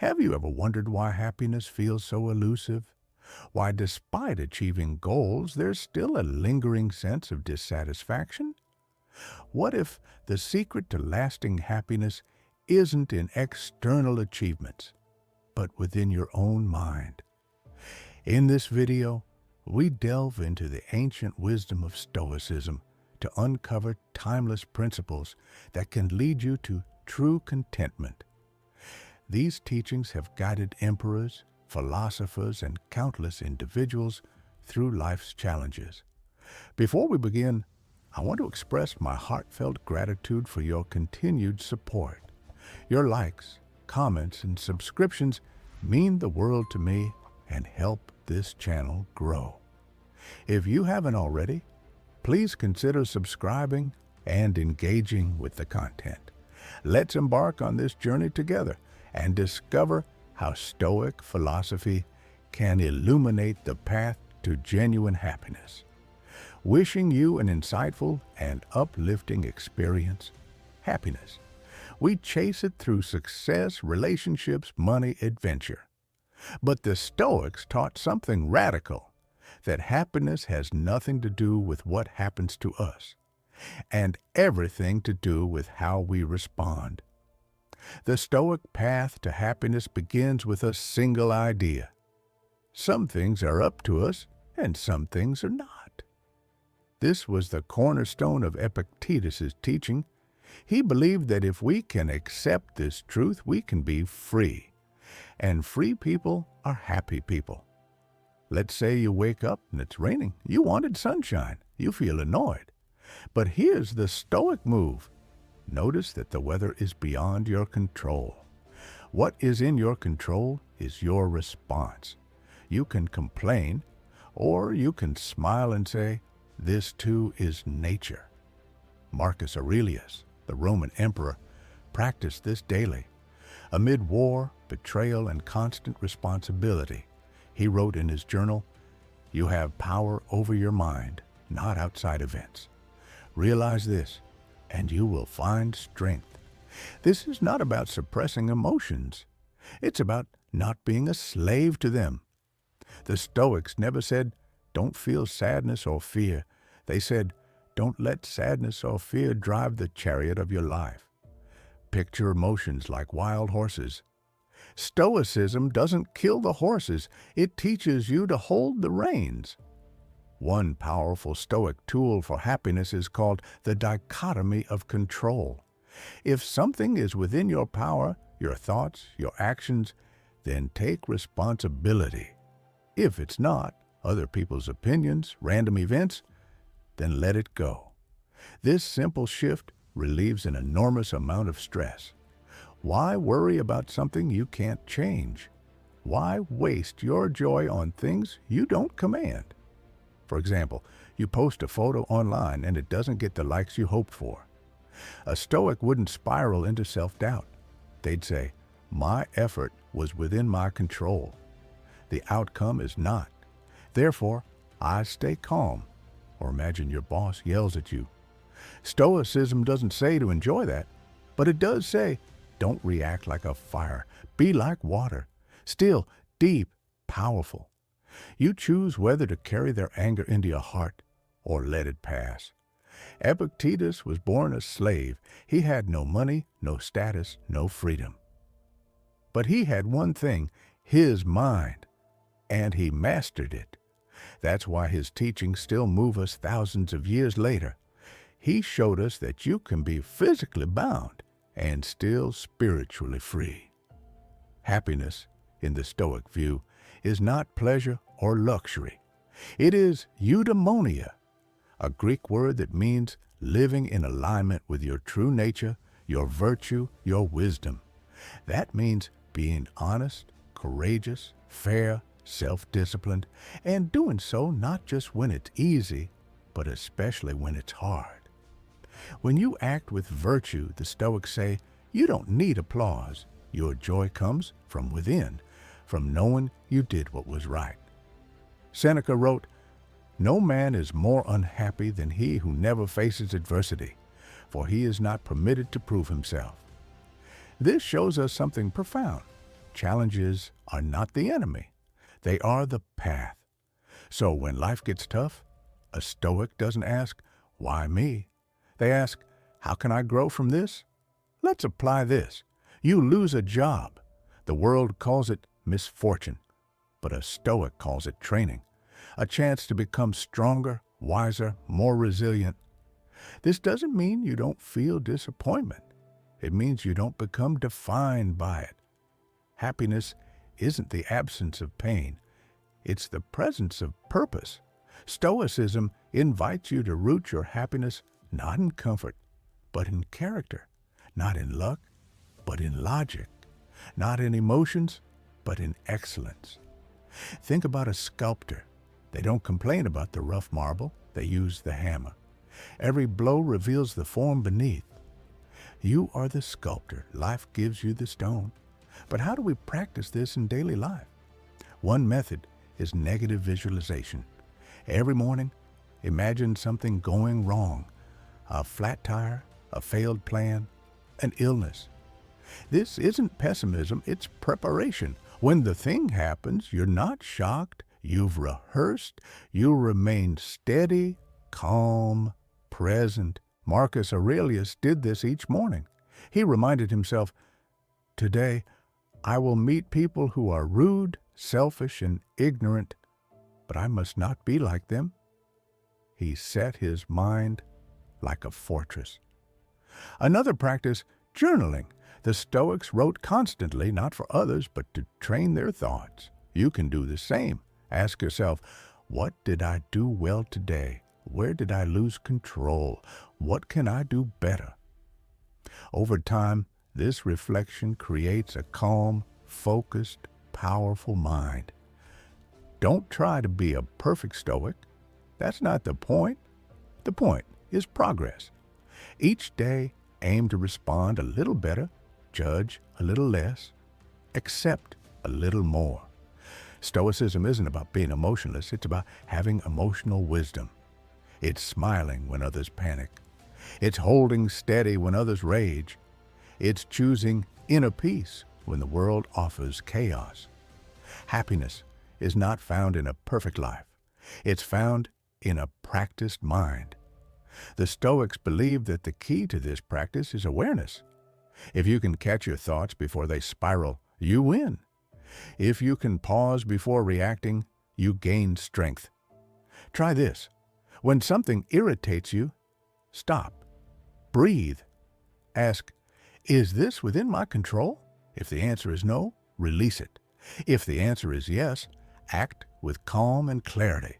Have you ever wondered why happiness feels so elusive? Why, despite achieving goals, there's still a lingering sense of dissatisfaction? What if the secret to lasting happiness isn't in external achievements, but within your own mind? In this video, we delve into the ancient wisdom of Stoicism to uncover timeless principles that can lead you to true contentment. These teachings have guided emperors, philosophers, and countless individuals through life's challenges. Before we begin, I want to express my heartfelt gratitude for your continued support. Your likes, comments, and subscriptions mean the world to me and help this channel grow. If you haven't already, please consider subscribing and engaging with the content. Let's embark on this journey together and discover how Stoic philosophy can illuminate the path to genuine happiness. Wishing you an insightful and uplifting experience. Happiness. We chase it through success, relationships, money, adventure. But the Stoics taught something radical, that happiness has nothing to do with what happens to us, and everything to do with how we respond. The Stoic path to happiness begins with a single idea. Some things are up to us, and some things are not. This was the cornerstone of Epictetus' teaching. He believed that if we can accept this truth, we can be free. And free people are happy people. Let's say you wake up and it's raining. You wanted sunshine. You feel annoyed. But here's the Stoic move. Notice that the weather is beyond your control. What is in your control is your response. You can complain, or you can smile and say, "This too is nature." Marcus Aurelius, the Roman emperor, practiced this daily. Amid war, betrayal, and constant responsibility, he wrote in his journal, "You have power over your mind, not outside events. Realize this, and you will find strength." This is not about suppressing emotions. It's about not being a slave to them. The Stoics never said, "Don't feel sadness or fear." They said, "Don't let sadness or fear drive the chariot of your life." Picture emotions like wild horses. Stoicism doesn't kill the horses. It teaches you to hold the reins. One powerful Stoic tool for happiness is called the dichotomy of control. If something is within your power, your thoughts, your actions, then take responsibility. If it's not, other people's opinions, random events, then let it go. This simple shift relieves an enormous amount of stress. Why worry about something you can't change? Why waste your joy on things you don't command? For example, you post a photo online and it doesn't get the likes you hoped for. A Stoic wouldn't spiral into self-doubt. They'd say, "My effort was within my control. The outcome is not. Therefore, I stay calm." Or imagine your boss yells at you. Stoicism doesn't say to enjoy that, but it does say, don't react like a fire. Be like water, still, deep, powerful. You choose whether to carry their anger into your heart or let it pass. Epictetus was born a slave. He had no money, no status, no freedom. But he had one thing, his mind, and he mastered it. That's why his teachings still move us thousands of years later. He showed us that you can be physically bound and still spiritually free. Happiness, in the Stoic view, is not pleasure or luxury. It is eudaimonia, a Greek word that means living in alignment with your true nature, your virtue, your wisdom. That means being honest, courageous, fair, self-disciplined, and doing so not just when it's easy, but especially when it's hard. When you act with virtue, the Stoics say, you don't need applause. Your joy comes from within, from knowing you did what was right. Seneca wrote, "No man is more unhappy than he who never faces adversity, for he is not permitted to prove himself." This shows us something profound. Challenges are not the enemy. They are the path. So when life gets tough, a Stoic doesn't ask, "Why me?" They ask, "How can I grow from this?" Let's apply this. You lose a job. The world calls it misfortune, but a Stoic calls it training, a chance to become stronger, wiser, more resilient. This doesn't mean you don't feel disappointment. It means you don't become defined by it. Happiness isn't the absence of pain. It's the presence of purpose. Stoicism invites you to root your happiness not in comfort, but in character, not in luck, but in logic, not in emotions, but in excellence. Think about a sculptor. They don't complain about the rough marble, they use the hammer. Every blow reveals the form beneath. You are the sculptor. Life gives you the stone. But how do we practice this in daily life? One method is negative visualization. Every morning, imagine something going wrong. A flat tire, a failed plan, an illness. This isn't pessimism, it's preparation. When the thing happens, you're not shocked, you've rehearsed, you remain steady, calm, present. Marcus Aurelius did this each morning. He reminded himself, "Today, I will meet people who are rude, selfish, and ignorant, but I must not be like them." He set his mind like a fortress. Another practice, journaling. The Stoics wrote constantly, not for others, but to train their thoughts. You can do the same. Ask yourself, what did I do well today? Where did I lose control? What can I do better? Over time, this reflection creates a calm, focused, powerful mind. Don't try to be a perfect Stoic. That's not the point. The point is progress. Each day, aim to respond a little better, judge a little less, accept a little more. Stoicism isn't about being emotionless, it's about having emotional wisdom. It's smiling when others panic. It's holding steady when others rage. It's choosing inner peace when the world offers chaos. Happiness is not found in a perfect life. It's found in a practiced mind. The Stoics believe that the key to this practice is awareness. If you can catch your thoughts before they spiral, you win. If you can pause before reacting, you gain strength. Try this. When something irritates you, stop. Breathe. Ask, is this within my control? If the answer is no, release it. If the answer is yes, act with calm and clarity.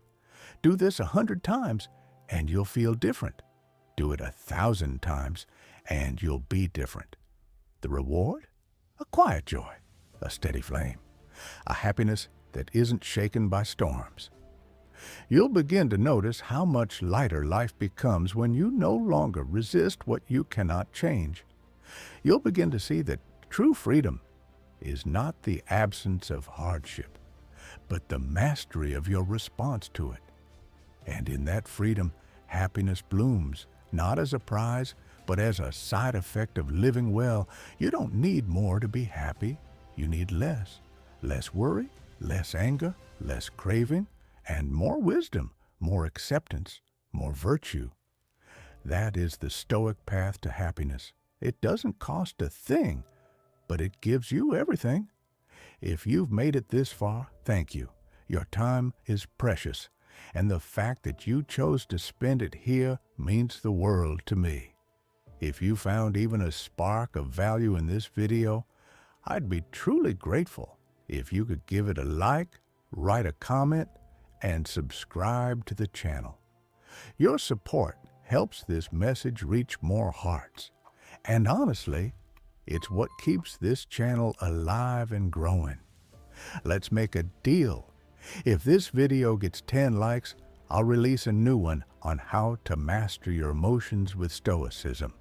Do this 100 times and you'll feel different. Do it 1,000 times and you'll be different. The reward? A quiet joy, a steady flame, a happiness that isn't shaken by storms. You'll begin to notice how much lighter life becomes when you no longer resist what you cannot change. You'll begin to see that true freedom is not the absence of hardship, but the mastery of your response to it. And in that freedom, happiness blooms, not as a prize, but as a side effect of living well. You don't need more to be happy. You need less. Less worry, less anger, less craving, and more wisdom, more acceptance, more virtue. That is the Stoic path to happiness. It doesn't cost a thing, but it gives you everything. If you've made it this far, thank you. Your time is precious, and the fact that you chose to spend it here means the world to me. If you found even a spark of value in this video, I'd be truly grateful if you could give it a like, write a comment, and subscribe to the channel. Your support helps this message reach more hearts. And honestly, it's what keeps this channel alive and growing. Let's make a deal. If this video gets 10 likes, I'll release a new one on how to master your emotions with Stoicism.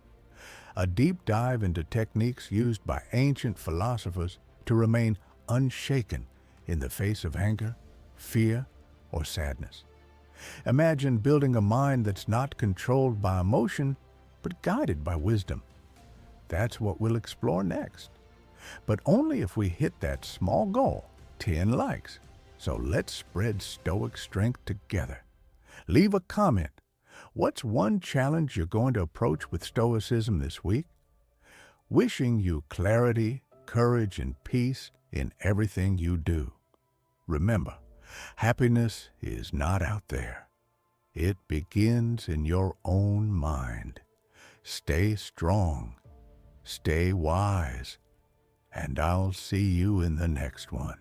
A deep dive into techniques used by ancient philosophers to remain unshaken in the face of anger, fear, or sadness. Imagine building a mind that's not controlled by emotion, but guided by wisdom. That's what we'll explore next. but only if we hit that small goal, 10 likes. So let's spread Stoic strength together. Leave a comment. What's one challenge you're going to approach with Stoicism this week? Wishing you clarity, courage, and peace in everything you do. Remember, happiness is not out there. It begins in your own mind. Stay strong, stay wise, and I'll see you in the next one.